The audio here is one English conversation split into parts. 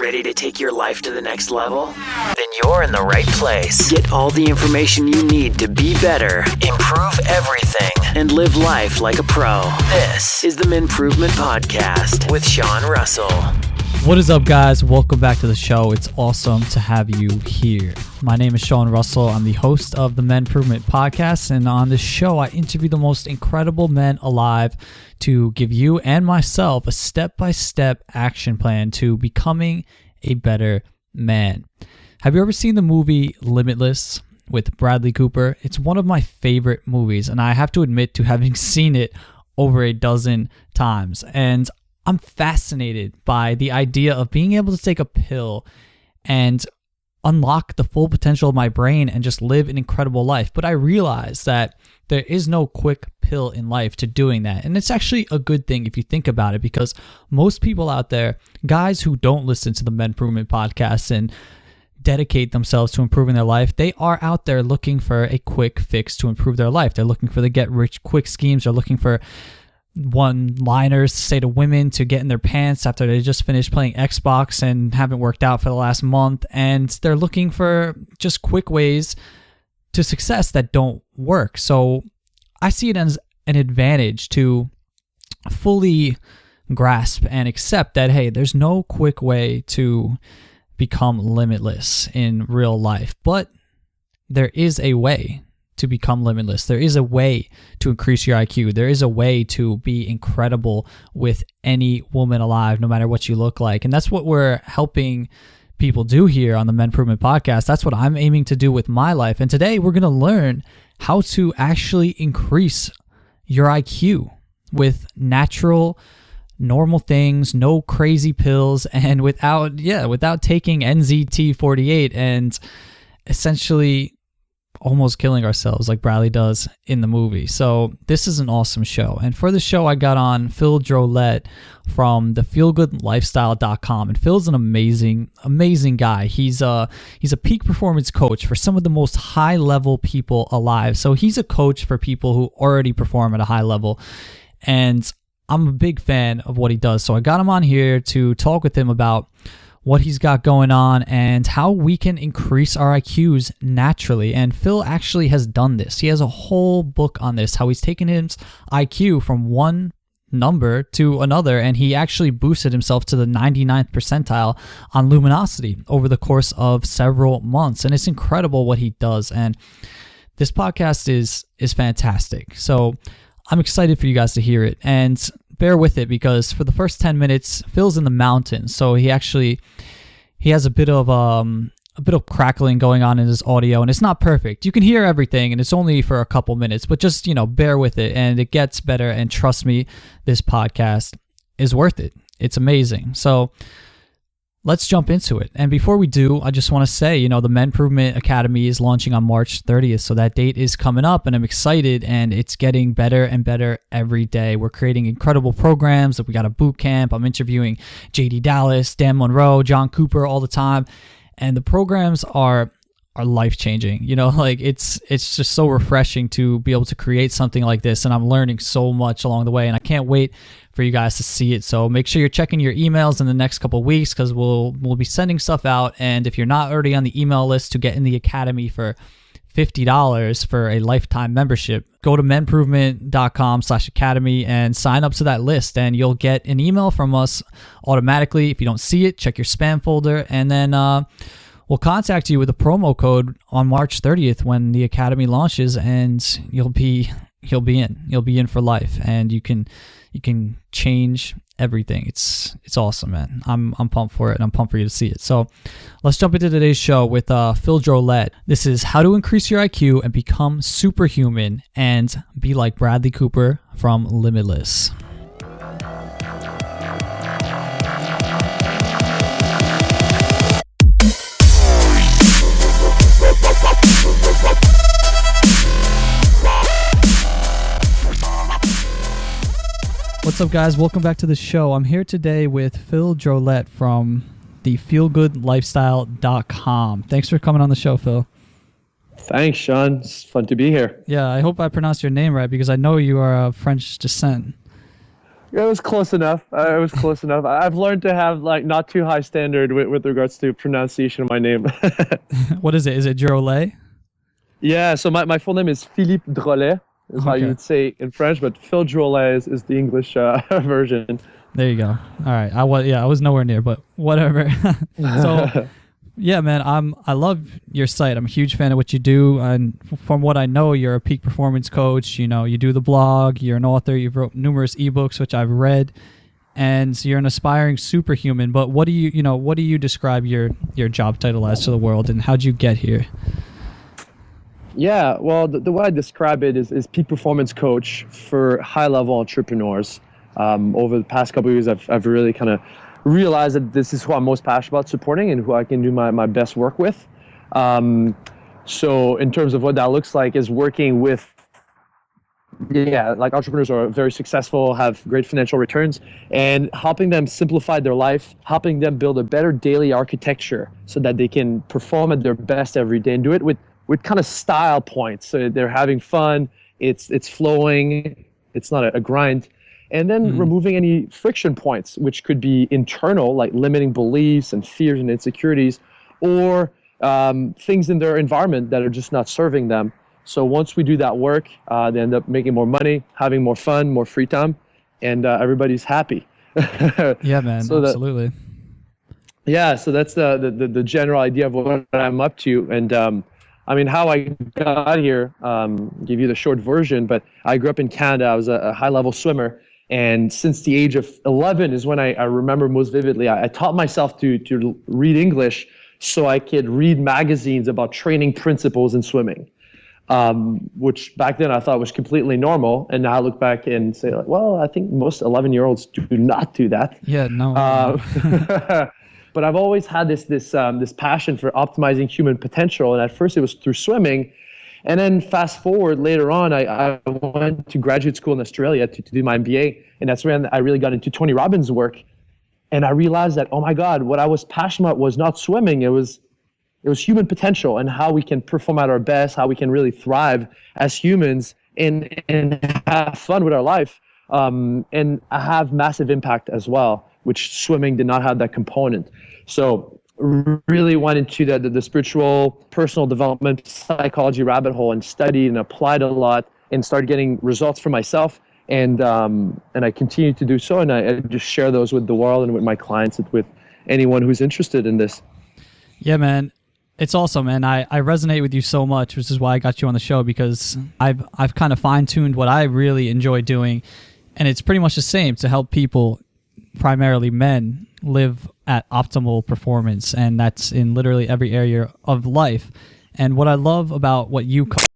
Ready to take your life to the next level? Then you're in the right place. Get all the information you need to be better, improve everything, and live life like a pro. This is the MenProvement Podcast with Sean Russell. What is up, guys? Welcome back to the show. It's awesome to have you here. My name is Sean Russell. I'm the host of the MenProvement Podcast, and on this show, I interview the most incredible men alive to give you and myself a step-by-step action plan to becoming a better man. Have you ever seen the movie Limitless with Bradley Cooper? It's one of my favorite movies, and I have to admit to having seen it over a dozen times. And I'm fascinated by the idea of being able to take a pill and unlock the full potential of my brain and just live an incredible life. But I realize that there is no quick pill in life to doing that. And it's actually a good thing if you think about it, because most people out there, guys who don't listen to the MenProvement Podcast and dedicate themselves to improving their life, they are out there looking for a quick fix to improve their life. They're looking for the get rich quick schemes. They're looking for one-liners to say to women to get in their pants after they just finished playing Xbox and haven't worked out for the last month. And they're looking for just quick ways to success that don't work. So I see it as an advantage to fully grasp and accept that, hey, there's no quick way to become limitless in real life, but there is a way to become limitless. There is a way to increase your IQ. There is a way to be incredible with any woman alive, no matter what you look like. And that's what we're helping people do here on the MenProvement Podcast. That's what I'm aiming to do with my life. And today we're going to learn how to actually increase your IQ with natural, normal things, no crazy pills, and without taking NZT48 and essentially almost killing ourselves like Bradley does in the movie. So this is an awesome show. And for the show, I got on Phil Drolet from the feelgoodlifestyle.com. And Phil's an amazing guy. He's a peak performance coach for some of the most high level people alive. So he's a coach for people who already perform at a high level. And I'm a big fan of what he does. So I got him on here to talk with him about what he's got going on and how we can increase our IQs naturally. And Phil actually has done this. He has a whole book on this, how he's taken his IQ from one number to another, and he actually boosted himself to the 99th percentile on luminosity over the course of several months. And it's incredible what he does. And this podcast is fantastic. So I'm excited for you guys to hear it. And bear with it, because for the first 10 minutes, Phil's in the mountains. So he has a bit of crackling going on in his audio, and it's not perfect. You can hear everything, and it's only for a couple minutes, but just, bear with it, and it gets better. And trust me, this podcast is worth it. It's amazing. So let's jump into it. And before we do, I just want to say, the MenProvement Academy is launching on March 30th. So that date is coming up, and I'm excited, and it's getting better and better every day. We're creating incredible programs. We got a boot camp. I'm interviewing JD Dallas, Dan Monroe, John Cooper all the time. And the programs are life-changing. It's just so refreshing to be able to create something like this. And I'm learning so much along the way, and I can't wait for you guys to see it. So make sure you're checking your emails in the next couple of weeks, because we'll be sending stuff out. And if you're not already on the email list to get in the academy for $50 for a lifetime membership, go to menprovement.com/academy and sign up to that list, and you'll get an email from us automatically. If you don't see it, check your spam folder, and then we'll contact you with a promo code on March 30th when the academy launches, and you'll be in for life, and you can change everything. It's awesome, man. I'm pumped for it, and I'm pumped for you to see it. So let's jump into today's show with Phil Drolet. This is how to increase your IQ and become superhuman and be like Bradley Cooper from Limitless. What's up, guys? Welcome back to the show. I'm here today with Phil Drolet from the feelgoodlifestyle.com. Thanks for coming on the show, Phil. Thanks, Sean. It's fun to be here. Yeah, I hope I pronounced your name right, because I know you are of French descent. It was close enough. It was close enough. I've learned to have like not too high standard with regards to pronunciation of my name. What is it? Is it Drolet? Yeah, so my full name is Philippe Drolet, is how you would say in French, but Phil Drolets is the English version. There you go. All right. I was nowhere near, but whatever. So yeah, man, I love your site. I'm a huge fan of what you do, and from what I know, you're a peak performance coach. You know, you do the blog, you're an author, you've wrote numerous ebooks which I've read, and you're an aspiring superhuman. But what do you describe your job title as to the world, and how'd you get here? Yeah, well, the way I describe it is peak performance coach for high-level entrepreneurs. Over the past couple of years, I've really kind of realized that this is who I'm most passionate about supporting and who I can do my best work with. So in terms of what that looks like is working with, like entrepreneurs are very successful, have great financial returns, and helping them simplify their life, helping them build a better daily architecture so that they can perform at their best every day and do it with kind of style points. So they're having fun, it's flowing, it's not a grind. And then removing any friction points, which could be internal, like limiting beliefs and fears and insecurities, or things in their environment that are just not serving them. So once we do that work, they end up making more money, having more fun, more free time, and everybody's happy. Yeah, man, so absolutely. So that's the general idea of what I'm up to. And I mean, how I got here, give you the short version, but I grew up in Canada. I was a high-level swimmer. And since the age of 11 is when I remember most vividly, I taught myself to read English so I could read magazines about training principles in swimming, which back then I thought was completely normal. And now I look back and say, like, well, I think most 11-year-olds do not do that. Yeah, no. But I've always had this passion for optimizing human potential. And at first it was through swimming. And then fast forward later on, I went to graduate school in Australia to do my MBA. And that's when I really got into Tony Robbins' work. And I realized that, oh my God, what I was passionate about was not swimming. It was human potential and how we can perform at our best, how we can really thrive as humans and have fun with our life. And have massive impact as well, which swimming did not have that component. So really went into the spiritual, personal development, psychology rabbit hole and studied and applied a lot and started getting results for myself. And I continue to do so. And I just share those with the world and with my clients and with anyone who's interested in this. Yeah, man. It's awesome, man. I resonate with you so much, which is why I got you on the show, because I've kind of fine-tuned what I really enjoy doing. And it's pretty much the same, to help people, primarily men, live at optimal performance, and that's in literally every area of life. And what I love about what you cover,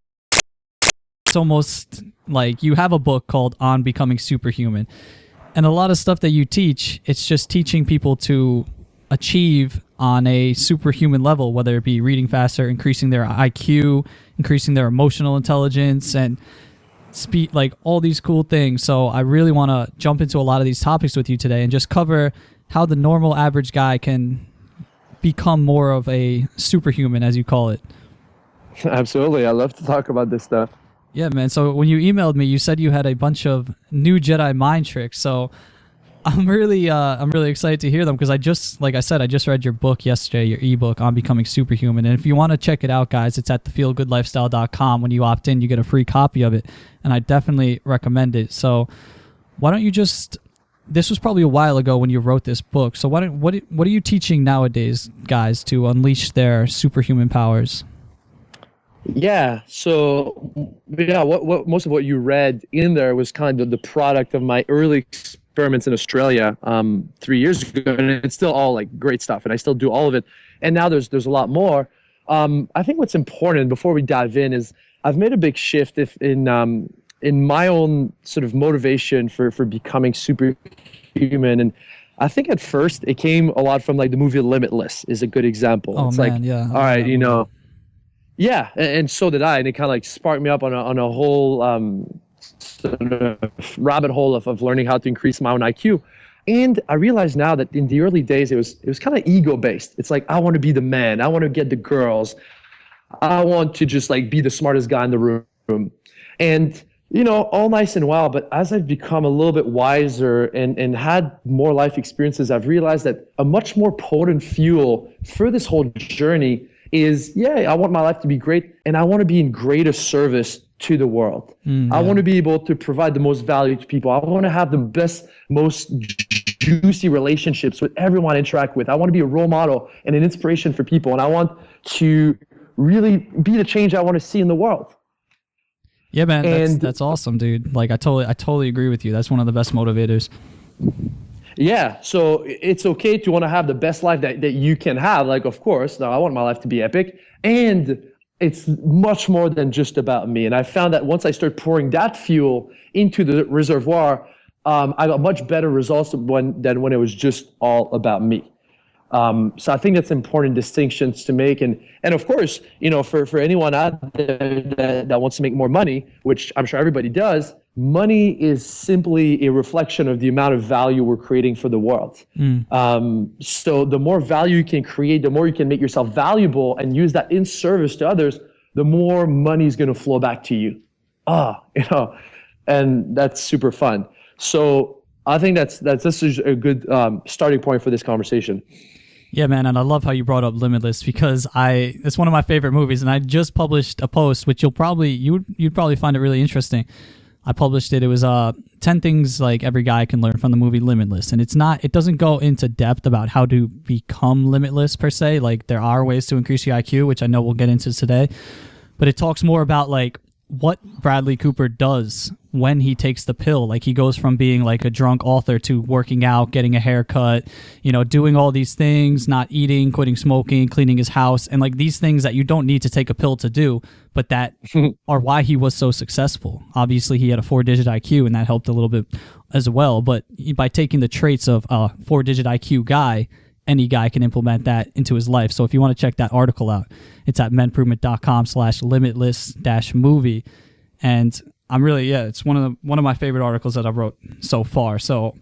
it's almost like you have a book called On Becoming Superhuman, and a lot of stuff that you teach, it's just teaching people to achieve on a superhuman level, whether it be reading faster, increasing their IQ, increasing their emotional intelligence, and speed, like all these cool things. So I really want to jump into a lot of these topics with you today and just cover how the normal average guy can become more of a superhuman, as you call it. Absolutely. I love to talk about this stuff. Yeah, man. So when you emailed me, you said you had a bunch of new Jedi mind tricks. So I'm really excited to hear them, because I just read your book yesterday, your ebook On Becoming Superhuman. And if you want to check it out, guys, it's at thefeelgoodlifestyle.com. When you opt in, you get a free copy of it, and I definitely recommend it. So why don't you just, this was probably a while ago when you wrote this book, so what are you teaching nowadays, guys, to unleash their superhuman powers? Yeah. So what most of what you read in there was kind of the product of my early experiments in Australia 3 years ago, and it's still all like great stuff, and I still do all of it. And now there's a lot more. I think what's important before we dive in is I've made a big shift in my own sort of motivation for becoming superhuman. And I think at first it came a lot from like the movie Limitless is a good example. Oh, it's man, like, yeah. all right, you know, yeah, and so did I, and it kind of like sparked me up on a whole sort of rabbit hole of learning how to increase my own IQ. And I realize now that in the early days it was kind of ego based. It's like, I want to be the man, I want to get the girls, I want to just like be the smartest guy in the room. And All nice and well, but as I've become a little bit wiser and had more life experiences, I've realized that a much more potent fuel for this whole journey is, I want my life to be great, and I want to be in greater service to the world. I want to be able to provide the most value to people. I want to have the best, most juicy relationships with everyone I interact with. I want to be a role model and an inspiration for people, and I want to really be the change I want to see in the world. Yeah, man, that's awesome, dude. Like I totally agree with you. That's one of the best motivators. Yeah, so it's okay to want to have the best life that you can have. Like, of course, now I want my life to be epic, and it's much more than just about me. And I found that once I start pouring that fuel into the reservoir, I got much better results than when it was just all about me. So I think that's important distinctions to make. And of course, for anyone out there that wants to make more money, which I'm sure everybody does, money is simply a reflection of the amount of value we're creating for the world. So the more value you can create, the more you can make yourself valuable and use that in service to others, the more money is going to flow back to you. And that's super fun. So I think this is a good starting point for this conversation. Yeah, man, and I love how you brought up Limitless because it's one of my favorite movies, and I just published a post which you'd probably find it really interesting. I published it. It was 10 things like every guy can learn from the movie Limitless, and it doesn't go into depth about how to become limitless per se. Like there are ways to increase your IQ, which I know we'll get into today, but it talks more about like what Bradley Cooper does when he takes the pill. Like he goes from being like a drunk author to working out, getting a haircut, doing all these things, not eating, quitting smoking, cleaning his house, and like these things that you don't need to take a pill to do, but that are why he was so successful. Obviously he had a 4-digit IQ and that helped a little bit as well, but by taking the traits of a 4-digit IQ guy, any guy can implement that into his life. So if you want to check that article out, it's at menprovement.com/limitless-movie. And I'm really, it's one of my favorite articles that I've wrote so far. So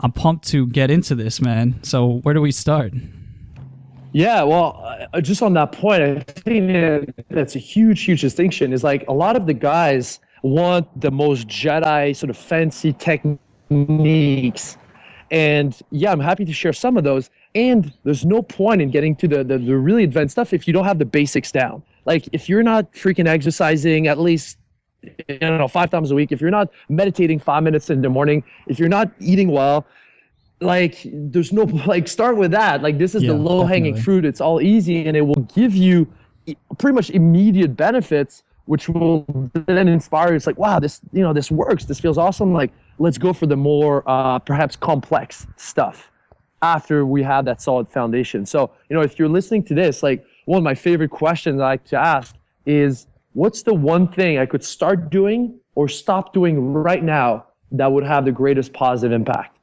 I'm pumped to get into this, man. So where do we start? Yeah, well, just on that point, I think that's a huge distinction. Is like a lot of the guys want the most Jedi sort of fancy techniques. And yeah, I'm happy to share some of those. And there's no point in getting to the really advanced stuff if you don't have the basics down. Like if you're not freaking exercising at least 5 times a week, if you're not meditating 5 minutes in the morning, if you're not eating well, like there's no start with that. Like this is the low-hanging fruit. It's all easy, and it will give you pretty much immediate benefits, which will then inspire you. It's like, wow, this works. This feels awesome. Like let's go for the more perhaps complex stuff after we have that solid foundation. So, if you're listening to this, like one of my favorite questions I like to ask is, what's the one thing I could start doing or stop doing right now that would have the greatest positive impact?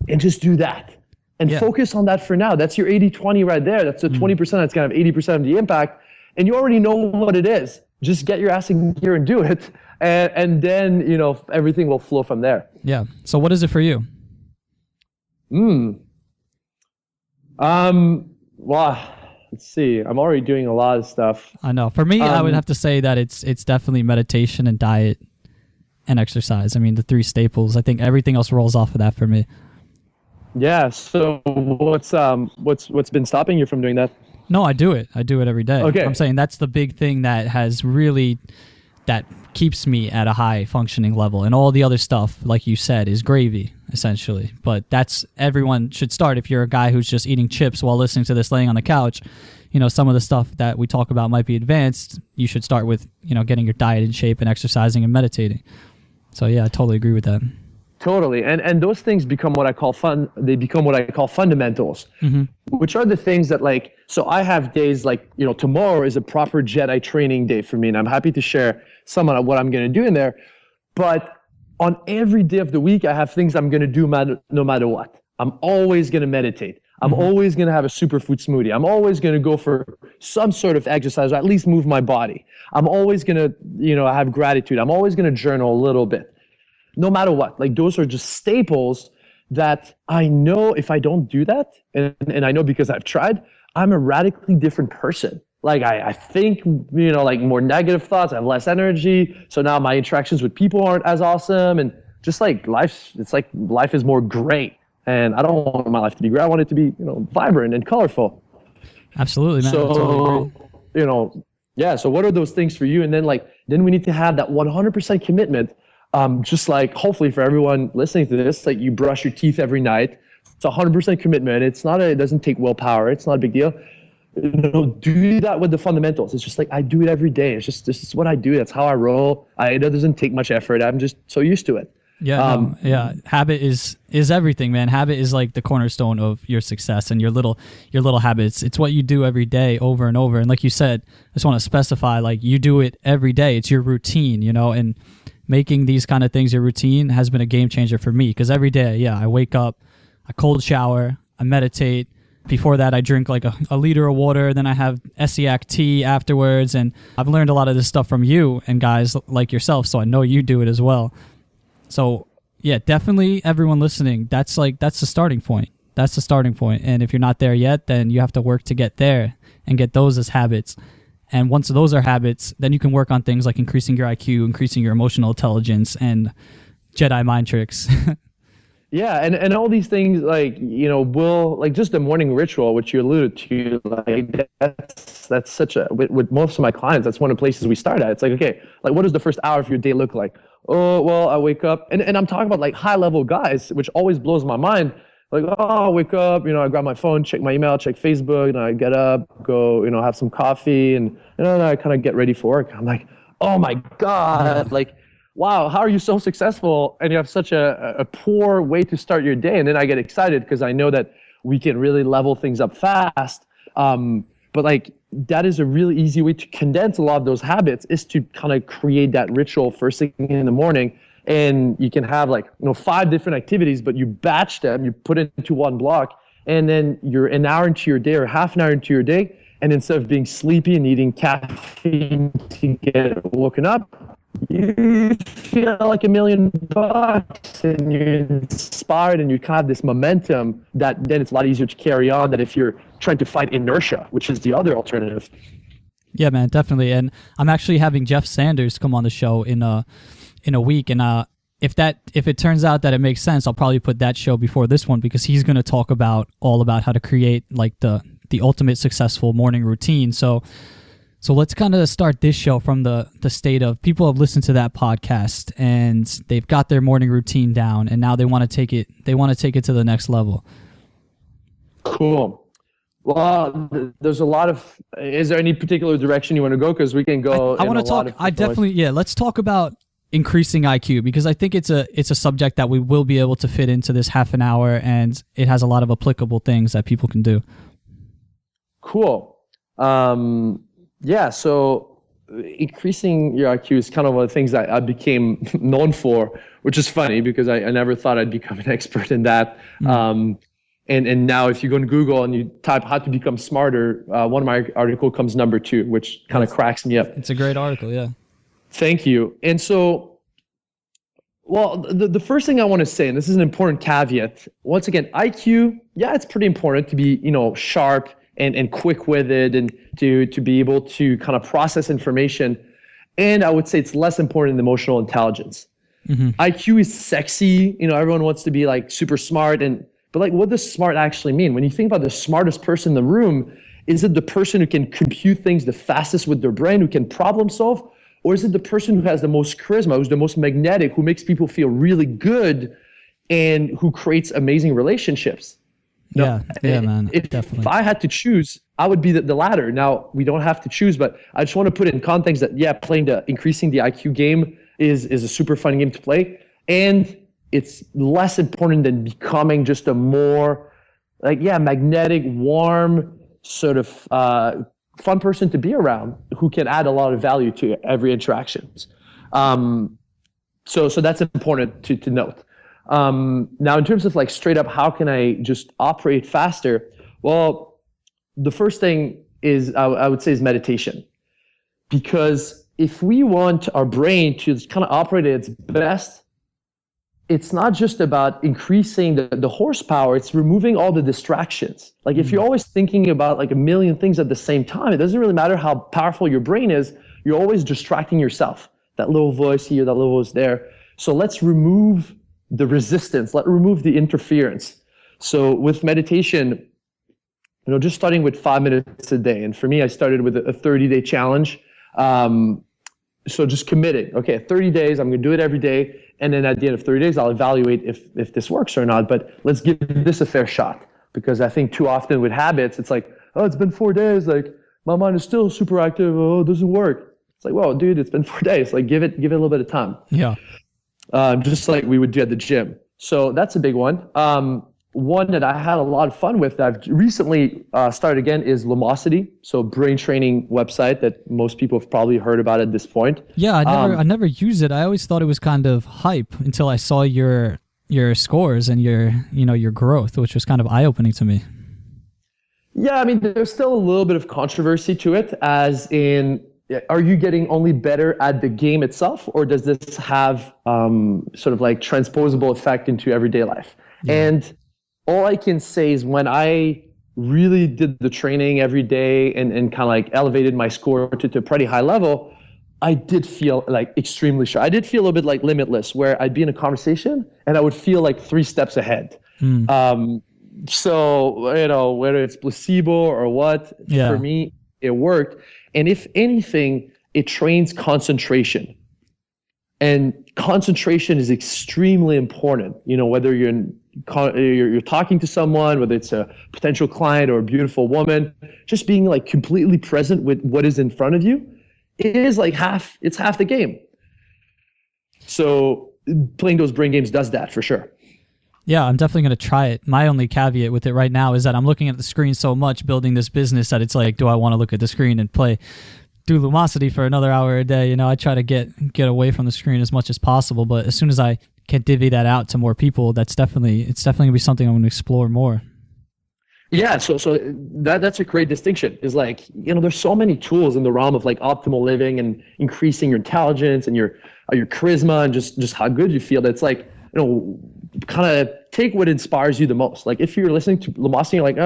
And just do that. And focus on that for now. That's your 80-20 right there. That's the 20% that's going to have 80% of the impact. And you already know what it is. Just get your ass in gear and do it. And then, everything will flow from there. Yeah. So what is it for you? Well, let's see. I'm already doing a lot of stuff. I know. For me, I would have to say that it's definitely meditation and diet and exercise. I mean, the 3 staples. I think everything else rolls off of that for me. Yeah. So what's been stopping you from doing that? No, I do it. I do it every day. Okay. I'm saying that's the big thing that keeps me at a high functioning level. And all the other stuff, like you said, is gravy, essentially. But everyone should start. If you're a guy who's just eating chips while listening to this laying on the couch, some of the stuff that we talk about might be advanced. You should start with, getting your diet in shape and exercising and meditating. So yeah, I totally agree with that. Totally. And those things become what I call fundamentals, which are the things that so I have days tomorrow is a proper Jedi training day for me, and I'm happy to share some of what I'm going to do in there. But on every day of the week, I have things I'm going to do no matter what. I'm always going to meditate. I'm always going to have a superfood smoothie. I'm always going to go for some sort of exercise, or at least move my body. I'm always going to, have gratitude. I'm always going to journal a little bit. No matter what, those are just staples that I know if I don't do that, and I know because I've tried, I'm a radically different person. Like I think, like more negative thoughts. I have less energy. So now my interactions with people aren't as awesome. And just like life is more gray. And I don't want my life to be gray. I want it to be, vibrant and colorful. Absolutely, man. So, Totally agree. So what are those things for you? And then we need to have that 100% commitment. Just like hopefully for everyone listening to this, like you brush your teeth every night. It's 100% commitment. It doesn't take willpower. It's not a big deal. Do that with the fundamentals. It's just like I do it every day. It's just this is what I do. That's how I roll. It doesn't take much effort. I'm just so used to it. Yeah, Habit is everything, man. Habit is like the cornerstone of your success and your little habits. It's what you do every day over and over. And like you said, I just want to specify, like you do it every day. It's your routine, and making these kind of things your routine has been a game changer for me because every day, I wake up, I cold shower, I meditate. Before that, I drink like a liter of water. Then I have Essiac tea afterwards. And I've learned a lot of this stuff from you and guys like yourself. So I know you do it as well. So yeah, definitely everyone listening, that's the starting point. That's the starting point. And if you're not there yet, then you have to work to get there and get those as habits. And once those are habits, then you can work on things like increasing your IQ, increasing your emotional intelligence, and Jedi mind tricks. Yeah, and all these things will just the morning ritual, which you alluded to, like that's such a with most of my clients, that's one of the places we start at. It's like, okay, like what does the first hour of your day look like? Oh, well, I wake up and I'm talking about like high level guys, which always blows my mind. Like, I wake up, I grab my phone, check my email, check Facebook, and I get up, go, have some coffee, and then I kind of get ready for work. I'm like, oh my God, like, wow, how are you so successful and you have such a poor way to start your day? And then I get excited because I know that we can really level things up fast. But like that is a really easy way to condense a lot of those habits is to kind of create that ritual first thing in the morning. And you can have 5 different activities, but you batch them, you put it into one block, and then you're an hour into your day or half an hour into your day. And instead of being sleepy and needing caffeine to get woken up, you feel like $1 million and you're inspired and you kind of have this momentum that then it's a lot easier to carry on than if you're trying to fight inertia, which is the other alternative. Yeah, man, definitely. And I'm actually having Jeff Sanders come on the show in a week. And if it turns out that it makes sense, I'll probably put that show before this one because he's going to talk all about how to create like the ultimate successful morning routine. So let's kind of start this show from the state of people have listened to that podcast and they've got their morning routine down and now they want to take it to the next level. Cool. Well, there's a lot of, is there any particular direction you want to go? Because we can go. I want to talk. Let's talk about increasing IQ because I think it's a subject that we will be able to fit into this half an hour and it has a lot of applicable things that people can do. Cool. Yeah, so increasing your IQ is kind of one of the things I became known for, which is funny because I never thought I'd become an expert in that. And now if you go to Google and you type how to become smarter, one of my articles comes number 2, which kind of cracks me up. It's a great article, yeah. Thank you. And so, well, the first thing I want to say, and this is an important caveat, once again, IQ, yeah, it's pretty important to be, sharp and quick with it and to be able to kind of process information. And I would say it's less important than emotional intelligence. Mm-hmm. IQ is sexy. Everyone wants to be like super smart. But like, what does smart actually mean? When you think about the smartest person in the room, is it the person who can compute things the fastest with their brain, who can problem solve? Or is it the person who has the most charisma, who's the most magnetic, who makes people feel really good and who creates amazing relationships? Yeah, man, definitely. If I had to choose, I would be the latter. Now, we don't have to choose, but I just want to put it in context that, increasing the IQ game is a super fun game to play. And it's less important than becoming just a more, magnetic, warm, sort of fun person to be around who can add a lot of value to every interaction. So that's important to note. Now, in terms of straight up, how can I just operate faster? Well, the first thing is I would say is meditation, because if we want our brain to kind of operate at its best, it's not just about increasing the horsepower, it's removing all the distractions. Like if you're always thinking about like a million things at the same time, it doesn't really matter how powerful your brain is, you're always distracting yourself. That little voice here, that little voice there. So let's remove the resistance, let's remove the interference. So with meditation, just starting with 5 minutes a day. And for me, I started with a 30-day challenge. So just committing, okay, 30 days, I'm gonna do it every day. And then at the end of 30 days, I'll evaluate if this works or not. But let's give this a fair shot. Because I think too often with habits, it's like, oh, it's been 4 days. Like my mind is still super active. Oh, it doesn't work. It's like, well, dude, it's been 4 days. Like give it a little bit of time. Yeah. Just like we would do at the gym. So that's a big one. One that I had a lot of fun with that I've recently started again is Lumosity. So brain training website that most people have probably heard about at this point. Yeah, I never used it. I always thought it was kind of hype until I saw your scores and your growth, which was kind of eye-opening to me. Yeah, I mean, there's still a little bit of controversy to it, as in, are you getting only better at the game itself, or does this have sort of like transposable effect into everyday life? Yeah. And all I can say is when I really did the training every day and kind of like elevated my score to a pretty high level, I did feel like extremely sure. I did feel a little bit like Limitless, where I'd be in a conversation and I would feel like 3 steps ahead. So, whether it's placebo or what, for me, it worked. And if anything, it trains concentration. And concentration is extremely important. Whether you're talking to someone, whether it's a potential client or a beautiful woman, just being like completely present with what is in front of you, it is like half the game. So playing those brain games does that for sure. Yeah, I'm definitely going to try it. My only caveat with it right now is that I'm looking at the screen so much building this business that it's like, do I want to look at the screen and do Lumosity for another hour a day? I try to get away from the screen as much as possible, but as soon as I can divvy that out to more people, it's definitely going to be something I'm going to explore more. Yeah, so that's a great distinction. Is like, there's so many tools in the realm of like optimal living and increasing your intelligence and your charisma and just how good you feel. That's like, kind of take what inspires you the most. Like if you're listening to Lumosity, you're like,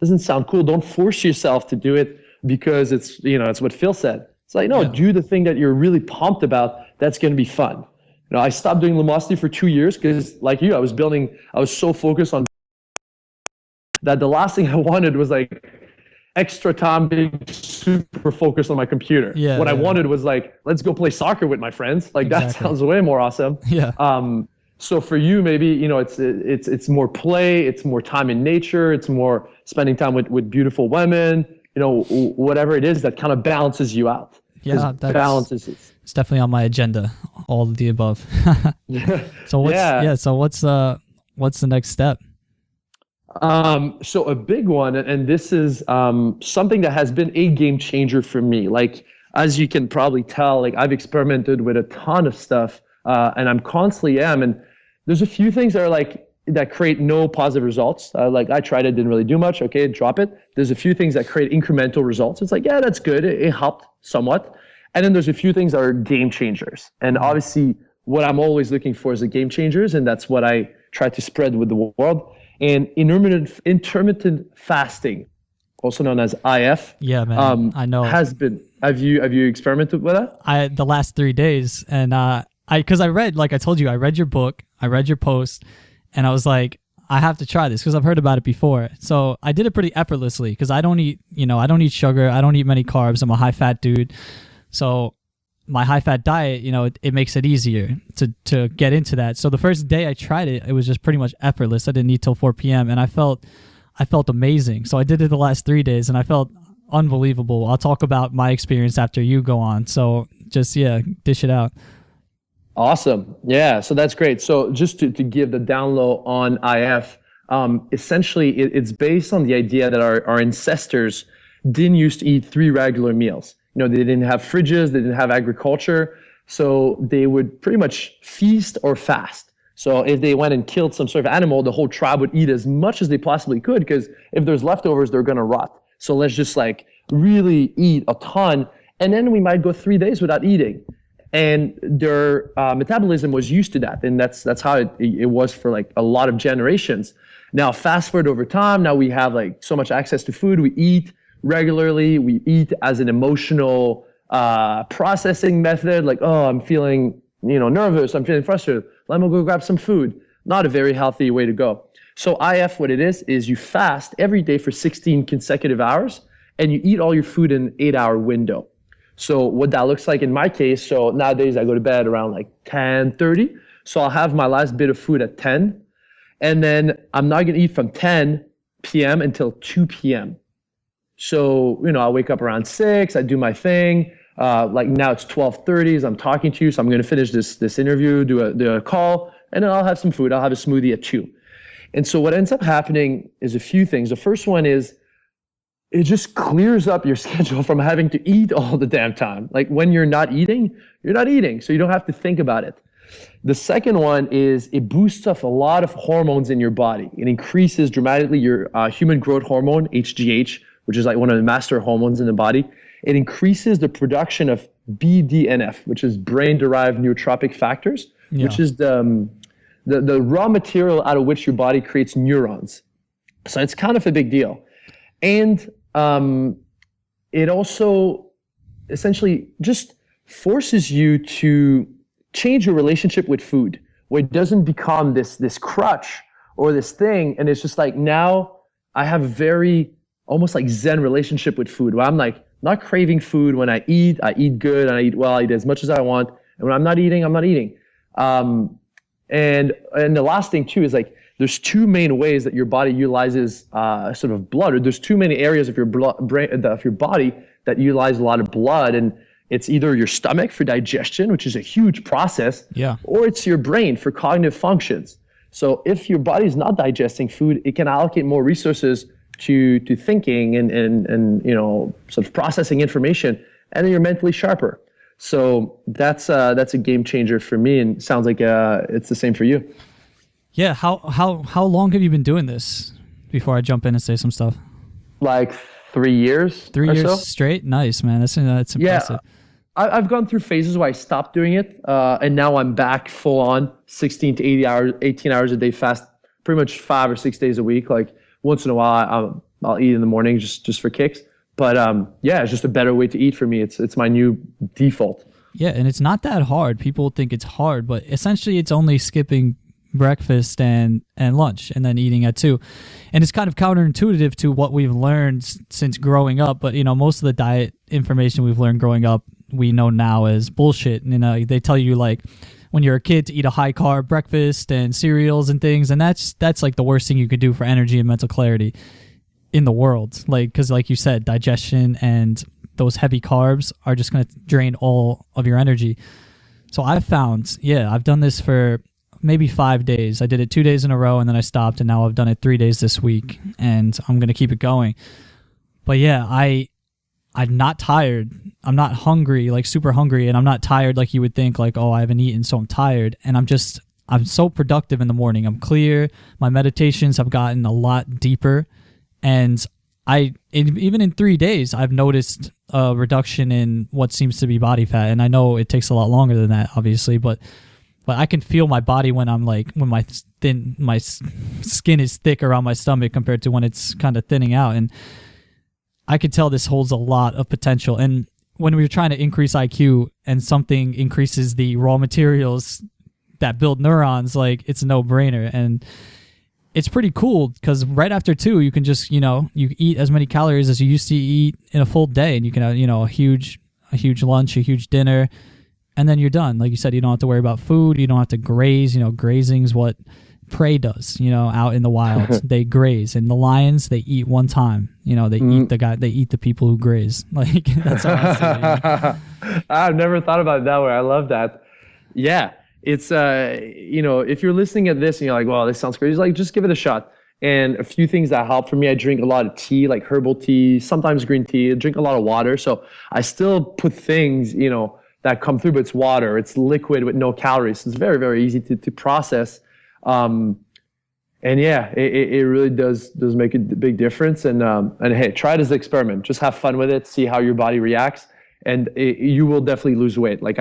doesn't sound cool. Don't force yourself to do it because it's what Phil said. It's like, no, do the thing that you're really pumped about. That's going to be fun. I stopped doing Lumosity for 2 years because like you, I was so focused on that. The last thing I wanted was like extra time being super focused on my computer. What I wanted was like, let's go play soccer with my friends. Like that sounds way more awesome. Yeah. So for you, maybe, it's more play, it's more time in nature, it's more spending time with beautiful women, whatever it is that kind of balances you out. Yeah, it's definitely on my agenda, all of the above. So what's the next step? So a big one, and this is something that has been a game changer for me. Like, as you can probably tell, like I've experimented with a ton of stuff, and I'm constantly and there's a few things that create no positive results. Like I tried it, didn't really do much. Okay, drop it. There's a few things that create incremental results. It's like, yeah, that's good. It helped somewhat. And then there's a few things that are game changers. And obviously what I'm always looking for is the game changers. And that's what I try to spread with the world. And intermittent fasting, also known as IF. Yeah, man. I know. Have you experimented with that? The last 3 days. And because I read, like I told you, I read your book, I read your post, and I was like, I have to try this because I've heard about it before. So I did it pretty effortlessly because I don't eat sugar. I don't eat many carbs. I'm a high fat dude. So my high fat diet, it makes it easier to get into that. So the first day I tried it, it was just pretty much effortless. I didn't eat till 4 p.m. and I felt amazing. So I did it the last 3 days and I felt unbelievable. I'll talk about my experience after you go on. So just, dish it out. Awesome. Yeah, so that's great. So just to give the down low on IF, essentially it's based on the idea that our ancestors didn't used to eat 3 regular meals. They didn't have fridges, they didn't have agriculture, so they would pretty much feast or fast. So if they went and killed some sort of animal, the whole tribe would eat as much as they possibly could because if there's leftovers, they're going to rot. So let's just like really eat a ton, and then we might go 3 days without eating. and their metabolism was used to that, and that's how it was for like a lot of generations. Now fast forward over time, now we have like so much access to food. We eat regularly. We eat as an emotional processing method. Like, oh, I'm feeling nervous. I'm feeling frustrated. Let me go grab some food. Not a very healthy way to go. So IF, what it is you fast every day for 16 consecutive hours, and you eat all your food in an 8-hour window. So what that looks like in my case, so nowadays I go to bed around like 10:30. So I'll have my last bit of food at 10. And then I'm not going to eat from 10 p.m. until 2 p.m. So, I wake up around 6, I do my thing. Like now it's 12:30 as I'm talking to you. So I'm going to finish this interview, do a call, and then I'll have some food. I'll have a smoothie at 2. And so what ends up happening is a few things. The first one is it just clears up your schedule from having to eat all the damn time. Like when you're not eating, so you don't have to think about it. The second one is it boosts up a lot of hormones in your body. It increases dramatically your human growth hormone, HGH, which is like one of the master hormones in the body. It increases the production of BDNF, which is brain-derived neurotrophic factors, which is the raw material out of which your body creates neurons. So it's kind of a big deal. And it also essentially just forces you to change your relationship with food, where it doesn't become this crutch or this thing. And it's just like, now I have a very almost like Zen relationship with food, where I'm like not craving food. When I eat good, and I eat well, I eat as much as I want. And when I'm not eating, I'm not eating. And the last thing too is like, there's two main ways that your body utilizes sort of blood, or there's too many areas of your body that utilize a lot of blood. And it's either your stomach for digestion, which is a huge process, or it's your brain for cognitive functions. So if your body is not digesting food, it can allocate more resources to thinking and sort of processing information, and then you're mentally sharper. So that's a game changer for me, and sounds like it's the same for you. Yeah. How long have you been doing this? Before I jump in and say some stuff. Like 3 years. 3 years so. Straight. Nice, man. That's impressive. Yeah. I've gone through phases where I stopped doing it, and now I'm back full on 16 to 18 hours a day fast, pretty much 5 or 6 days a week. Like once in a while, I'll eat in the morning just for kicks. But it's just a better way to eat for me. It's my new default. Yeah, and it's not that hard. People think it's hard, but essentially it's only skipping breakfast and lunch and then eating at 2. And it's kind of counterintuitive to what we've learned since growing up. But most of the diet information we've learned growing up, we know now as bullshit. And they tell you like when you're a kid to eat a high carb breakfast and cereals and things, and that's like the worst thing you could do for energy and mental clarity in the world. Like, because like you said, digestion and those heavy carbs are just going to drain all of your energy. So I've found, I've done this for maybe 5 days. I did it 2 days in a row, and then I stopped, and now I've done it 3 days this week, and I'm going to keep it going. But I'm not tired. I'm not hungry, like super hungry, and I'm not tired like you would think, like, oh, I haven't eaten, so I'm tired. And I'm so productive in the morning. I'm clear. My meditations have gotten a lot deeper. And even in 3 days, I've noticed a reduction in what seems to be body fat. And I know it takes a lot longer than that, obviously, but I can feel my body when my skin is thick around my stomach compared to when it's kind of thinning out. And I could tell this holds a lot of potential. And when we're trying to increase IQ and something increases the raw materials that build neurons, like it's a no-brainer. And it's pretty cool because right after 2, you can just, you eat as many calories as you used to eat in a full day, and you can have, a huge lunch, a huge dinner, and then you're done. Like you said, you don't have to worry about food. You don't have to graze. Grazing's what prey does, out in the wild. They graze, and the lions, they eat one time. They eat the people who graze. Like that's how I see it. I've never thought about it that way. I love that. Yeah. It's, if you're listening at this and you're like, well, this sounds crazy, like just give it a shot. And a few things that help for me, I drink a lot of tea, like herbal tea, sometimes green tea, I drink a lot of water. So I still put things, that come through, but it's water, it's liquid with no calories. So it's very, very easy to process. And yeah, it really does make a big difference. And hey, try it as an experiment. Just have fun with it, see how your body reacts. And you will definitely lose weight. Like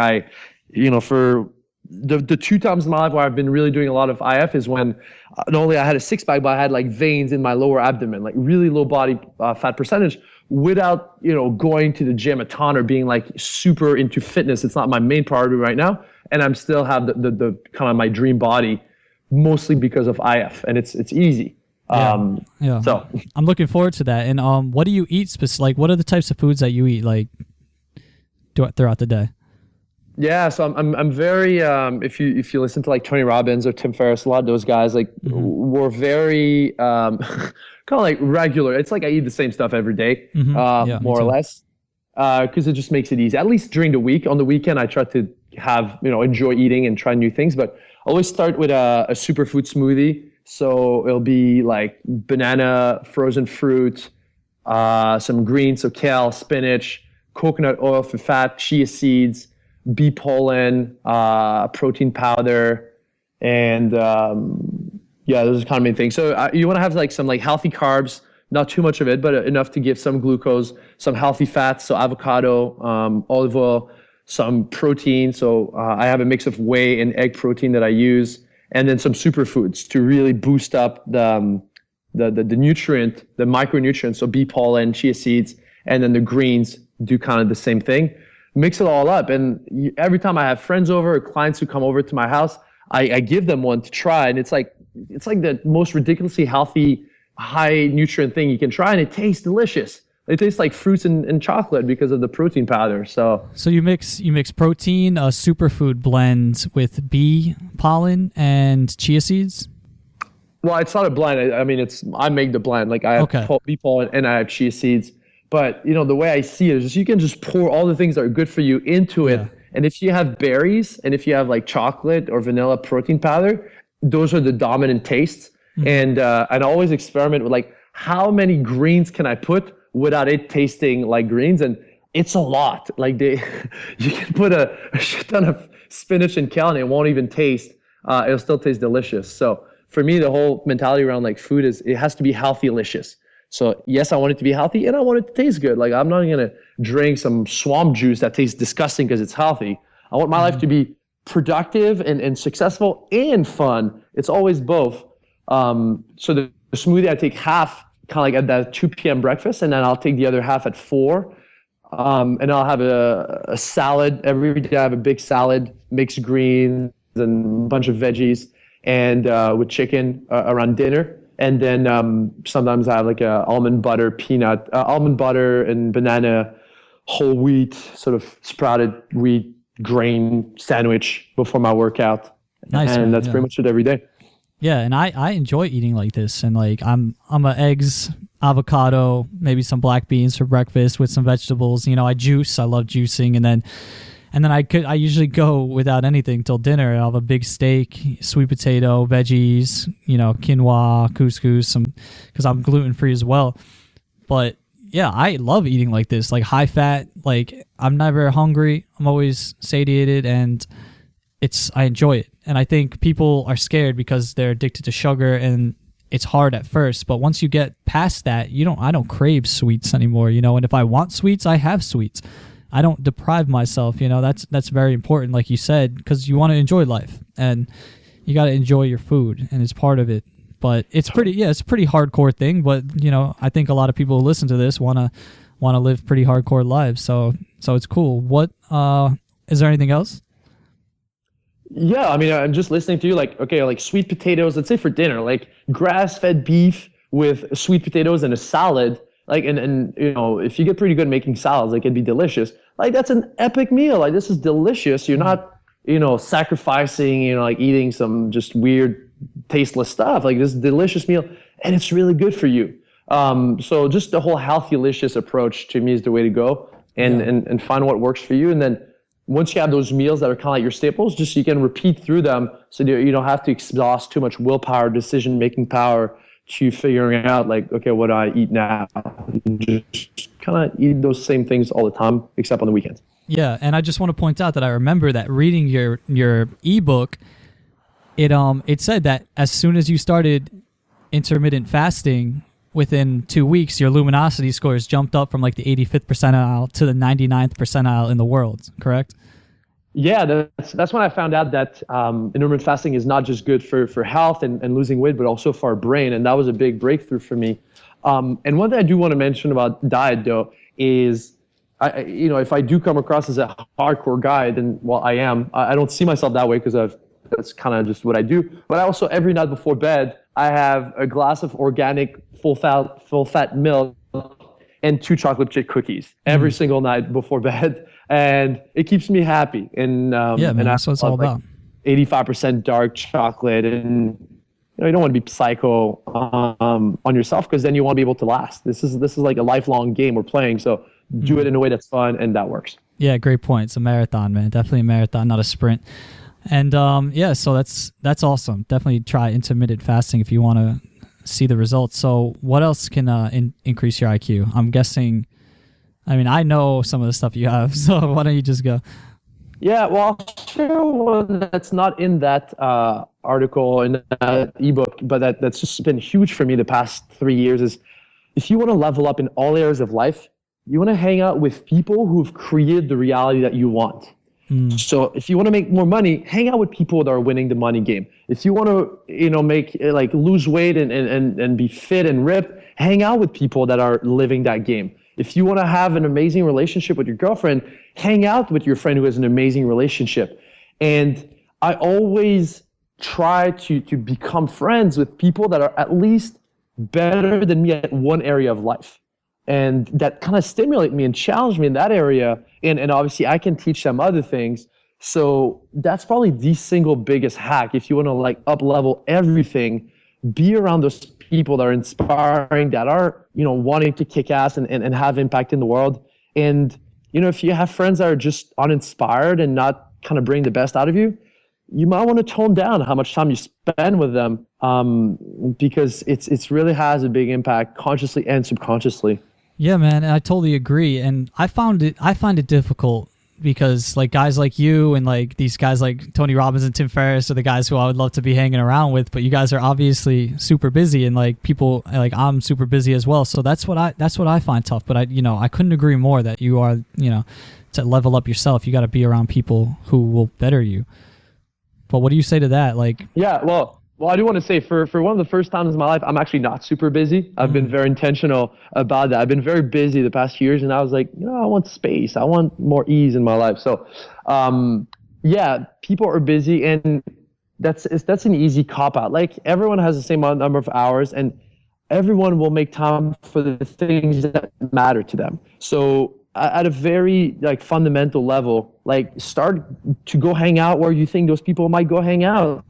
for the 2 times in my life where I've been really doing a lot of IF is when not only I had a six pack, but I had like veins in my lower abdomen, like really low body fat percentage, without going to the gym a ton or being like super into fitness. It's not my main priority right now, and I'm still have the kind of my dream body, mostly because of IF, and it's easy. Yeah. So I'm looking forward to that. And what do you eat? Like, what are the types of foods that you eat like throughout the day? Yeah, so I'm very if you listen to like Tony Robbins or Tim Ferriss, a lot of those guys like were very kind of like regular. It's like I eat the same stuff every day, more or less, because it just makes it easy. At least during the week. On the weekend, I try to have enjoy eating and try new things. But I always start with a superfood smoothie. So it'll be like banana, frozen fruit, some greens, so kale, spinach, coconut oil for fat, chia seeds, bee pollen, protein powder, and those are kind of main things. So you want to have like some like healthy carbs, not too much of it, but enough to give some glucose, some healthy fats, so avocado, olive oil, some protein. So I have a mix of whey and egg protein that I use, and then some superfoods to really boost up the nutrient, the micronutrients. So bee pollen, chia seeds, and then the greens do kind of the same thing. Mix it all up, and every time I have friends over or clients who come over to my house, I give them one to try, and it's like the most ridiculously healthy, high nutrient thing you can try, and it tastes delicious. It tastes like fruits and chocolate because of the protein powder. So you mix protein, a superfood blend with bee pollen and chia seeds. Well, it's not a blend. I mean, I make the blend. Like I have bee pollen and I have chia seeds. But the way I see it is just you can just pour all the things that are good for you into it. And if you have berries and if you have like chocolate or vanilla protein powder, those are the dominant tastes. And I always experiment with like how many greens can I put without it tasting like greens, and it's a lot. Like you can put a shit ton of spinach and kale and it won't even taste. It'll still taste delicious. So for me, the whole mentality around like food is it has to be healthy-licious. So yes, I want it to be healthy and I want it to taste good. Like I'm not gonna drink some swamp juice that tastes disgusting because it's healthy. I want my life to be productive and successful and fun. It's always both. So the smoothie, I take half kind of like at that 2 p.m. breakfast, and then I'll take the other half at 4. And I'll have a salad every day. I have a big salad, mixed greens and a bunch of veggies, and with chicken around dinner. And then sometimes I have like a almond butter and banana, whole wheat, sort of sprouted wheat grain sandwich before my workout. Nice, and that's pretty much it every day. Yeah, and I enjoy eating like this, and like I'm a eggs, avocado, maybe some black beans for breakfast with some vegetables. I juice. I love juicing, and then I usually go without anything till dinner. I'll have a big steak, sweet potato, veggies, quinoa, couscous, because I'm gluten free as well. But yeah, I love eating like this, like high fat. Like I'm never hungry. I'm always satiated, and I enjoy it. And I think people are scared because they're addicted to sugar, and it's hard at first. But once you get past that, I don't crave sweets anymore. And if I want sweets, I have sweets. I don't deprive myself. That's very important, like you said, because you want to enjoy life and you got to enjoy your food, and it's part of it. But it's it's a pretty hardcore thing. But I think a lot of people who listen to this want to live pretty hardcore lives. So it's cool. What is there anything else? Yeah, I mean, I'm just listening to you. Like, okay, like sweet potatoes. Let's say for dinner, like grass-fed beef with sweet potatoes and a salad. Like, and if you get pretty good making salads, like it'd be delicious. Like that's an epic meal. Like this is delicious. You're not, sacrificing, like eating some just weird, tasteless stuff. Like this is a delicious meal, and it's really good for you. So just the whole healthy-licious approach to me is the way to go, and find what works for you. And then once you have those meals that are kind of like your staples, just you can repeat through them, so you don't have to exhaust too much willpower, decision-making power to figuring out like, okay, what do I eat now? Just kind of eat those same things all the time, except on the weekends. Yeah, and I just want to point out that I remember that reading your ebook, it said that as soon as you started intermittent fasting, within 2 weeks, your luminosity scores jumped up from like the 85th percentile to the 99th percentile in the world, correct? Yeah, that's when I found out that intermittent fasting is not just good for health and losing weight, but also for our brain. And that was a big breakthrough for me. And one thing I do want to mention about diet, though, is if I do come across as a hardcore guy, then, well, I am. I don't see myself that way because that's kind of just what I do. But I also, every night before bed, I have a glass of organic full fat milk and 2 chocolate chip cookies every single night before bed. And it keeps me happy. And yeah, man, that's what it's all about. 85% dark chocolate, and you don't want to be psycho on yourself, because then you want to be able to last. This is like a lifelong game we're playing. So do it in a way that's fun, and that works. Yeah, great point. It's a marathon, man. Definitely a marathon, not a sprint. And yeah, so that's awesome. Definitely try intermittent fasting if you want to see the results. So what else can increase your IQ? I'm guessing. I mean, I know some of the stuff you have, so why don't you just go? Yeah, well, I'll share one that's not in that article, in that ebook, but that's just been huge for me the past 3 years. Is if you want to level up in all areas of life, you want to hang out with people who've created the reality that you want. So if you want to make more money, hang out with people that are winning the money game. If you want to, make lose weight and be fit and ripped, hang out with people that are living that game. If you want to have an amazing relationship with your girlfriend, hang out with your friend who has an amazing relationship. And I always try to become friends with people that are at least better than me at one area of life. And that kind of stimulate me and challenge me in that area. And obviously I can teach them other things. So that's probably the single biggest hack. If you want to up level everything, be around those people that are inspiring, that are, wanting to kick ass and have impact in the world. And, if you have friends that are just uninspired and not kind of bring the best out of you, you might want to tone down how much time you spend with them, because it's really has a big impact consciously and subconsciously. Yeah, man, and I totally agree. And I find it difficult because guys like you and these guys like Tony Robbins and Tim Ferriss are the guys who I would love to be hanging around with, but you guys are obviously super busy, and people I'm super busy as well. So that's what I find tough. But I couldn't agree more that you are, to level up yourself, you got to be around people who will better you. But what do you say to that? Yeah, well, I do want to say for one of the first times in my life, I'm actually not super busy. I've been very intentional about that. I've been very busy the past few years, and I was like, I want space. I want more ease in my life. So, yeah, people are busy, and that's an easy cop out. Everyone has the same number of hours, and everyone will make time for the things that matter to them. So at a very fundamental level, start to go hang out where you think those people might go hang out.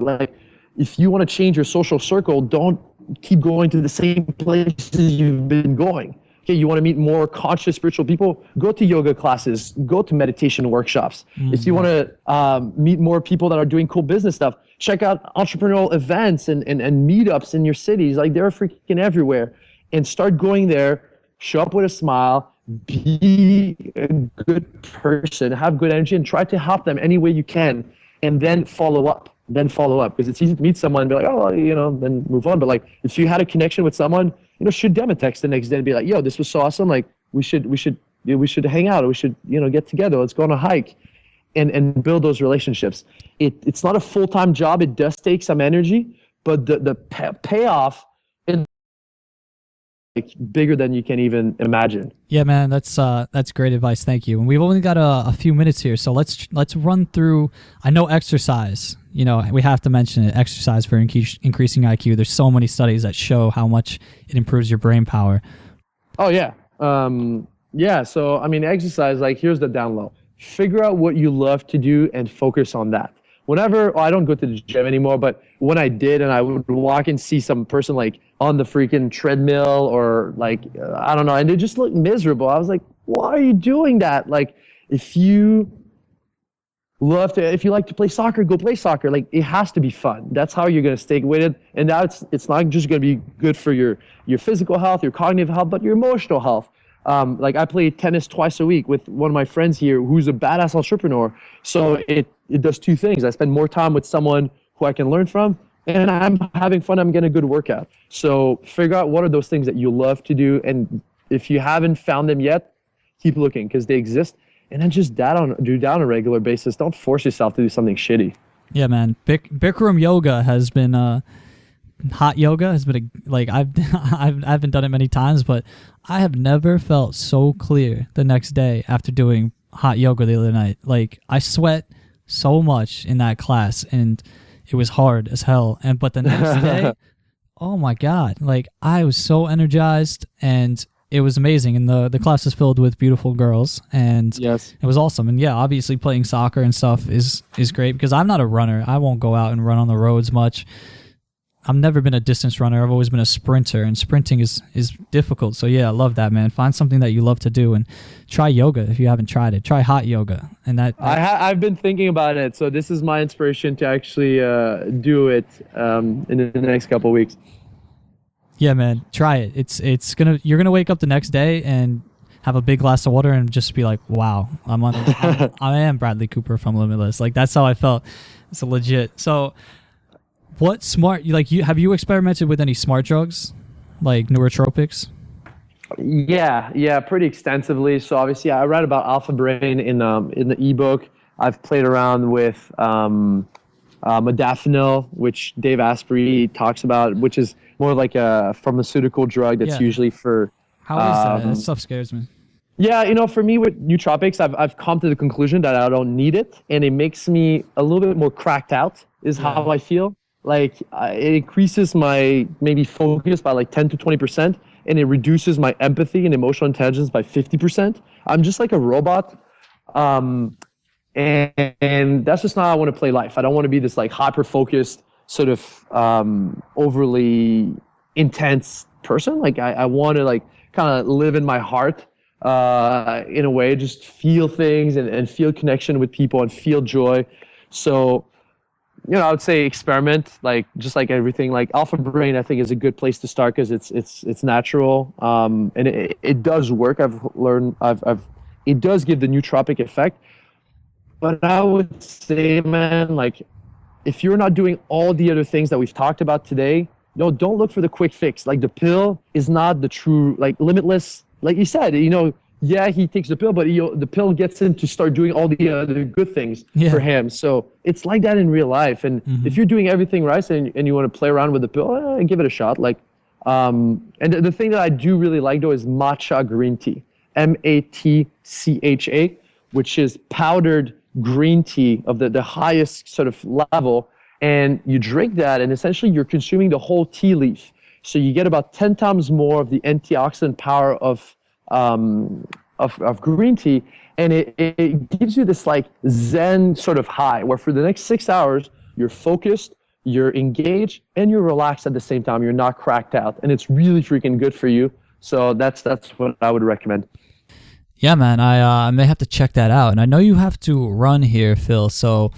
If you want to change your social circle, don't keep going to the same places you've been going. Okay, you want to meet more conscious spiritual people, go to yoga classes, go to meditation workshops. If you want to meet more people that are doing cool business stuff, check out entrepreneurial events and meetups in your cities. They're freaking everywhere. And start going there, show up with a smile, be a good person, have good energy, and try to help them any way you can, and then follow up. Because it's easy to meet someone and be like, then move on. But if you had a connection with someone, shoot them a text the next day and be like, yo, this was so awesome. We should hang out. Or we should, get together. Let's go on a hike and build those relationships. It's not a full-time job. It does take some energy, but the payoff is bigger than you can even imagine. Yeah, man, that's great advice. Thank you. And we've only got a few minutes here, so let's run through. I know exercise. We have to mention it. Exercise for increasing IQ. There's so many studies that show how much it improves your brain power. Oh yeah, yeah. So exercise. Here's the down low. Figure out what you love to do and focus on that. I don't go to the gym anymore, but when I did, and I would walk and see some person on the freaking treadmill or I don't know, and they just looked miserable. I was like, why are you doing that? If you like to play soccer, go play soccer. It has to be fun. That's how you're going to stay with it. And now it's not just going to be good for your physical health, your cognitive health, but your emotional health. I play tennis twice a week with one of my friends here who's a badass entrepreneur. So it does two things. I spend more time with someone who I can learn from, and I'm having fun. I'm getting a good workout. So figure out what are those things that you love to do. And if you haven't found them yet, keep looking, because they exist. and then just do that on a regular basis. Don't force yourself to do something shitty. Yeah, man. Bikram yoga has been hot yoga has been I haven't done it many times, but I have never felt so clear the next day after doing hot yoga the other night. Like, I sweat so much in that class, and it was hard as hell. But the next day, oh my God, like, I was so energized, and it was amazing. And the class is filled with beautiful girls, and Yes. it was awesome. And yeah, obviously playing soccer and stuff is great, because I'm not a runner. I won't go out and run on the roads much. I've never been a distance runner. I've always been a sprinter, and sprinting is difficult. So yeah, I love that, man. Find something that you love to do, and try yoga if you haven't tried it. Try hot yoga, and I've been thinking about it. So this is my inspiration to actually do it in the next couple of weeks. Yeah, man, try it. You're gonna wake up the next day and have a big glass of water and just be like, wow, I am Bradley Cooper from Limitless. Like, that's how I felt. It's legit. So, what have you experimented with any smart drugs, like neurotropics? Yeah, pretty extensively. So obviously, I read about Alpha Brain in the ebook. I've played around with modafinil, which Dave Asprey talks about, which is more like a pharmaceutical drug that's usually for. How is that? That stuff scares me. Yeah, for me with nootropics, I've come to the conclusion that I don't need it, and it makes me a little bit more cracked out. Is how I feel. Like, it increases my maybe focus by like 10 to 20%, and it reduces my empathy and emotional intelligence by 50%. I'm just like a robot. And that's just not how I want to play life. I don't want to be this like hyper-focused, sort of overly intense person. Like, I want to like kind of live in my heart in a way, just feel things and feel connection with people and feel joy. So, I would say experiment, like just like everything. Like Alpha Brain, I think is a good place to start because it's natural, and it does work. I've learned it does give the nootropic effect. But I would say, man, like if you're not doing all the other things that we've talked about today, don't look for the quick fix. Like the pill is not the true, like Limitless. Like you said, yeah, he takes the pill, but the pill gets him to start doing all the other good things for him. So it's like that in real life. And if you're doing everything right and you want to play around with the pill, give it a shot. Like, and the thing that I do really like though is matcha green tea, MATCHA, which is powdered green tea of the highest sort of level. And you drink that, and essentially you're consuming the whole tea leaf. So you get about 10 times more of the antioxidant power of green tea, and it gives you this like Zen sort of high where for the next 6 hours you're focused, you're engaged, and you're relaxed at the same time. You're not cracked out, and it's really freaking good for you. So that's what I would recommend. Yeah, man, I may have to check that out. And I know you have to run here, Phil, so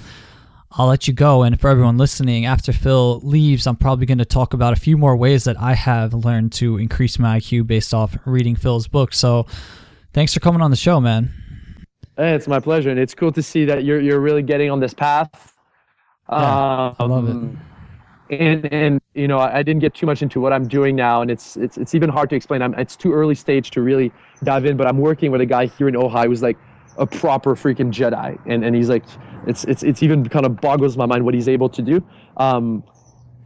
I'll let you go. And for everyone listening, after Phil leaves, I'm probably going to talk about a few more ways that I have learned to increase my IQ based off reading Phil's book. So thanks for coming on the show, man. Hey, it's my pleasure. And it's cool to see that you're really getting on this path. Yeah, I love it. And I didn't get too much into what I'm doing now, and it's even hard to explain. It's too early stage to really dive in, but I'm working with a guy here in Ohio who's like a proper freaking Jedi, and he's like, it's even kind of boggles my mind what he's able to do. But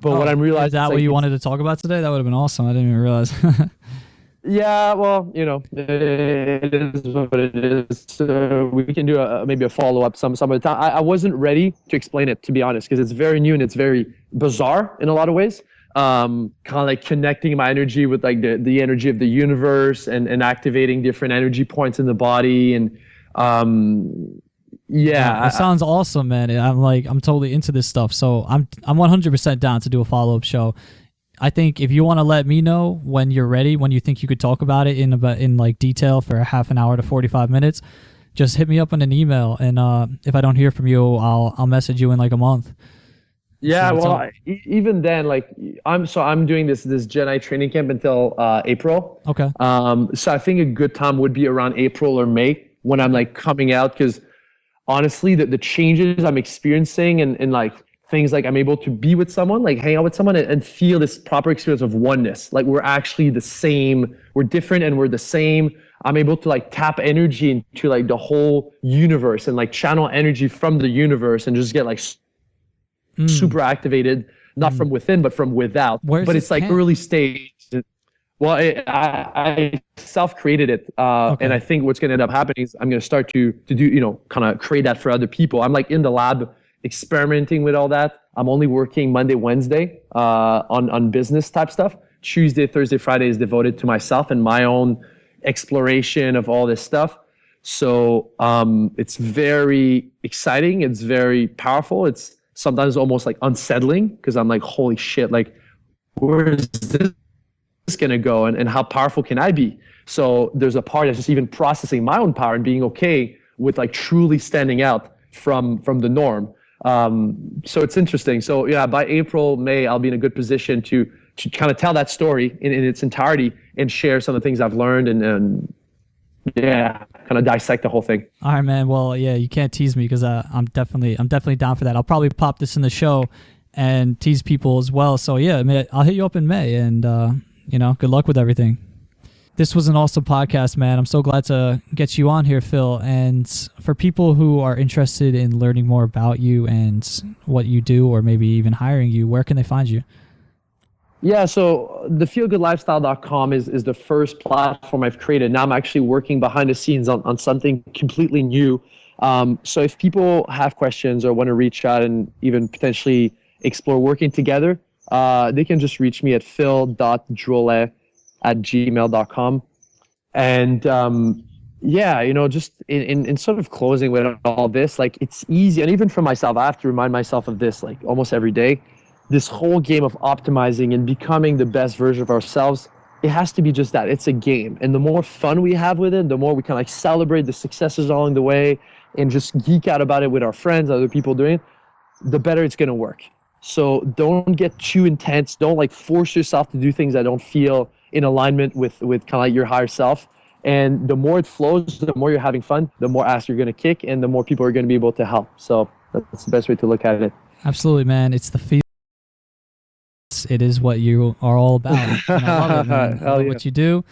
what I'm realizing is that what you wanted to talk about today? That would have been awesome. I didn't even realize. Yeah, well, it is what it is. We can do maybe a follow-up some of the time. I wasn't ready to explain it, to be honest, because it's very new and it's very bizarre in a lot of ways. Kind of like connecting my energy with like the energy of the universe and activating different energy points in the body. And yeah, it sounds awesome, man. I'm totally into this stuff. So I'm 100% down to do a follow-up show. I think if you want to let me know when you're ready, when you think you could talk about it in like detail for a half an hour to 45 minutes, just hit me up on an email. And if I don't hear from you, I'll message you in like a month. Yeah, well, even then, like I'm doing this Jedi training camp until April. Okay. So I think a good time would be around April or May when I'm like coming out, because honestly, the changes I'm experiencing and like things like I'm able to be with someone, like hang out with someone and feel this proper experience of oneness. Like we're actually the same, we're different and we're the same. I'm able to like tap energy into like the whole universe and like channel energy from the universe and just get like super activated, not from within, but from without. But it's like early stage. Well, I self-created it. And I think what's going to end up happening is I'm going to start to do, kind of create that for other people. I'm like in the lab experimenting with all that. I'm only working Monday, Wednesday on business type stuff. Tuesday, Thursday, Friday is devoted to myself and my own exploration of all this stuff. So it's very exciting. It's very powerful. It's sometimes almost like unsettling because I'm like, holy shit, like where is this going to go and how powerful can I be? So there's a part that's just even processing my own power and being okay with like truly standing out from the norm. So it's interesting. So yeah, by April, May, I'll be in a good position to kind of tell that story in its entirety and share some of the things I've learned and yeah, kind of dissect the whole thing. All right, man. Well, yeah, you can't tease me because I'm definitely down for that. I'll probably pop this in the show and tease people as well. So yeah, I'll hit you up in May and, good luck with everything. This was an awesome podcast, man. I'm so glad to get you on here, Phil. And for people who are interested in learning more about you and what you do, or maybe even hiring you, where can they find you? Yeah, so the feelgoodlifestyle.com is the first platform I've created. Now I'm actually working behind the scenes on something completely new. So if people have questions or want to reach out and even potentially explore working together, they can just reach me at phil.drolet@gmail.com. And just in sort of closing with all this, like it's easy. And even for myself, I have to remind myself of this like almost every day. This whole game of optimizing and becoming the best version of ourselves, it has to be just that. It's a game. And the more fun we have with it, the more we can like celebrate the successes along the way and just geek out about it with our friends, other people doing it, the better it's going to work. So don't get too intense. Don't like force yourself to do things that don't feel in alignment with kind of like your higher self. And the more it flows, the more you're having fun, the more ass you're going to kick and the more people are going to be able to help. So that's the best way to look at it. Absolutely, man. It's the feel. It is what you are all about. And I love it, man. I love what you do.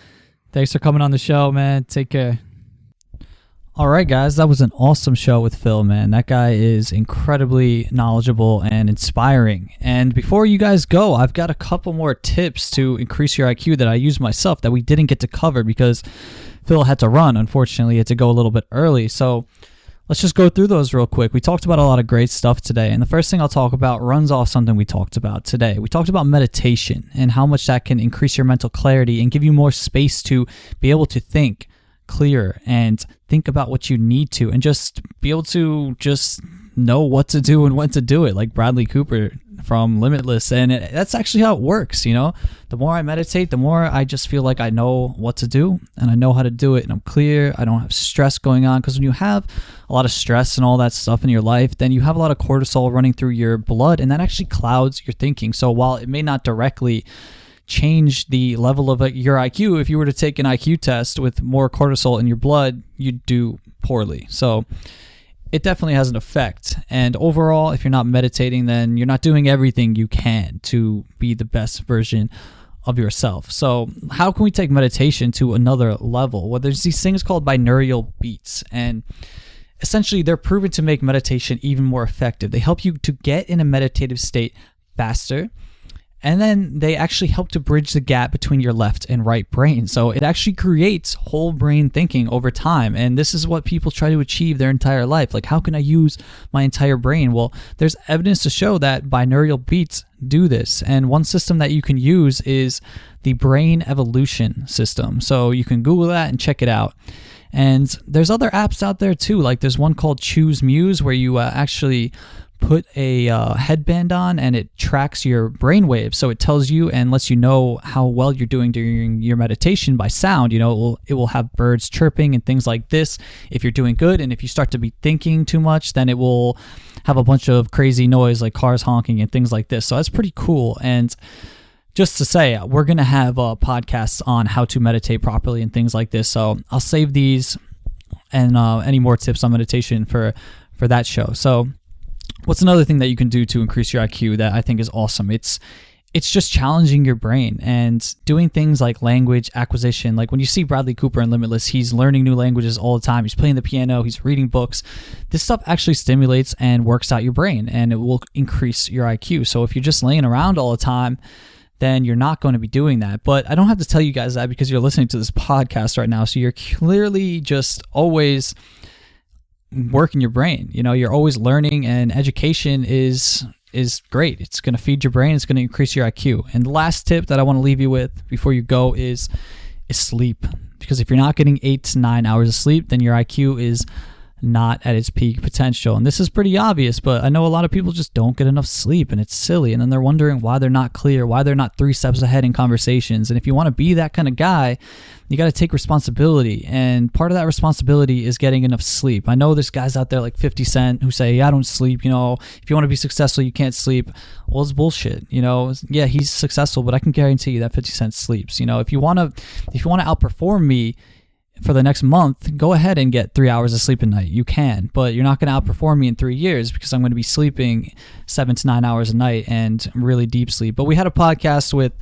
Thanks for coming on the show, man. Take care. All right, guys. That was an awesome show with Phil, man. That guy is incredibly knowledgeable and inspiring. And before you guys go, I've got a couple more tips to increase your IQ that I use myself that we didn't get to cover because Phil had to run. Unfortunately, he had to go a little bit early. So let's just go through those real quick. We talked about a lot of great stuff today, and the first thing I'll talk about runs off something we talked about today. We talked about meditation and how much that can increase your mental clarity and give you more space to be able to think clear and think about what you need to and just be able to just know what to do and when to do it, like Bradley Cooper from Limitless. And that's actually how it works, The more I meditate, the more I just feel like I know what to do and I know how to do it and I'm clear. I don't have stress going on, because when you have a lot of stress and all that stuff in your life, then you have a lot of cortisol running through your blood and that actually clouds your thinking. So while it may not directly change the level of your IQ, if you were to take an IQ test with more cortisol in your blood, you'd do poorly. So it definitely has an effect. And overall, if you're not meditating, then you're not doing everything you can to be the best version of yourself. So how can we take meditation to another level? Well, there's these things called binaural beats, and essentially they're proven to make meditation even more effective. They help you to get in a meditative state faster, and then they actually help to bridge the gap between your left and right brain. So it actually creates whole brain thinking over time. And this is what people try to achieve their entire life. Like, how can I use my entire brain? Well, there's evidence to show that binaural beats do this. And one system that you can use is the brain evolution system. So you can Google that and check it out. And there's other apps out there too. Like there's one called Choose Muse where you actually put a headband on and it tracks your brain waves. So it tells you and lets you know how well you're doing during your meditation by sound. It will have birds chirping and things like this if you're doing good. And if you start to be thinking too much, then it will have a bunch of crazy noise like cars honking and things like this. So that's pretty cool. And just to say, we're going to have podcasts on how to meditate properly and things like this. So I'll save these and any more tips on meditation for that show. So what's another thing that you can do to increase your IQ that I think is awesome? It's just challenging your brain and doing things like language acquisition. Like when you see Bradley Cooper in Limitless, he's learning new languages all the time. He's playing the piano, he's reading books. This stuff actually stimulates and works out your brain, and it will increase your IQ. So if you're just laying around all the time, then you're not going to be doing that. But I don't have to tell you guys that because you're listening to this podcast right now. So you're clearly just always working your brain. You know, you're always learning, and education is great. It's going to feed your brain. It's going to increase your IQ. And the last tip that I want to leave you with before you go is sleep. Because if you're not getting 8 to 9 hours of sleep, then your IQ is not at its peak potential. And this is pretty obvious, but I know a lot of people just don't get enough sleep, and it's silly. And then they're wondering why they're not clear, why they're not 3 steps ahead in conversations. And if you want to be that kind of guy, you got to take responsibility. And part of that responsibility is getting enough sleep. I know there's guys out there like 50 Cent who say, I don't sleep. You know, if you want to be successful, you can't sleep. Well, it's bullshit. You know, yeah, he's successful, but I can guarantee you that 50 Cent sleeps. You know, if you want to outperform me for the next month, go ahead and get 3 hours of sleep a night. You can, but you're not going to outperform me in 3 years because I'm going to be sleeping 7 to 9 hours a night and really deep sleep. But we had a podcast with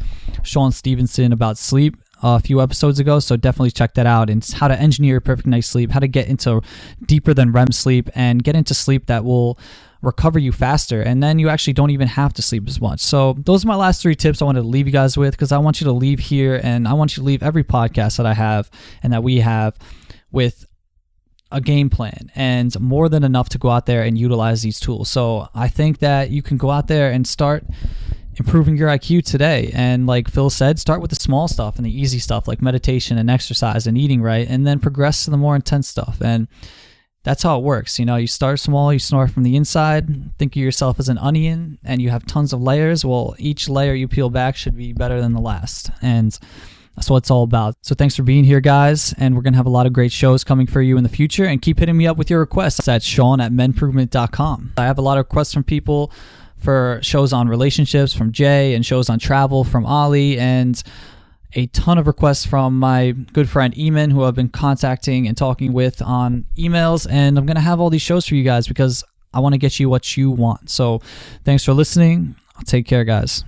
Sean Stevenson about sleep a few episodes ago, so definitely check that out. And it's how to engineer a perfect night's sleep, how to get into deeper than REM sleep and get into sleep that will recover you faster, and then you actually don't even have to sleep as much. So those are my last 3 tips I wanted to leave you guys with, because I want you to leave here, and I want you to leave every podcast that I have and that we have with a game plan and more than enough to go out there and utilize these tools. So I think that you can go out there and start improving your IQ today. And like Phil said, start with the small stuff and the easy stuff like meditation and exercise and eating right, and then progress to the more intense stuff. And that's how it works. You know, you start small, you start from the inside, think of yourself as an onion, and you have tons of layers. Well, each layer you peel back should be better than the last. And that's what it's all about. So thanks for being here, guys. And we're going to have a lot of great shows coming for you in the future. And keep hitting me up with your requests at Sean@MenProvement.com. I have a lot of requests from people for shows on relationships from Jay, and shows on travel from Ali, and a ton of requests from my good friend Eamon, who I've been contacting and talking with on emails. And I'm going to have all these shows for you guys because I want to get you what you want. So thanks for listening. Take care, guys.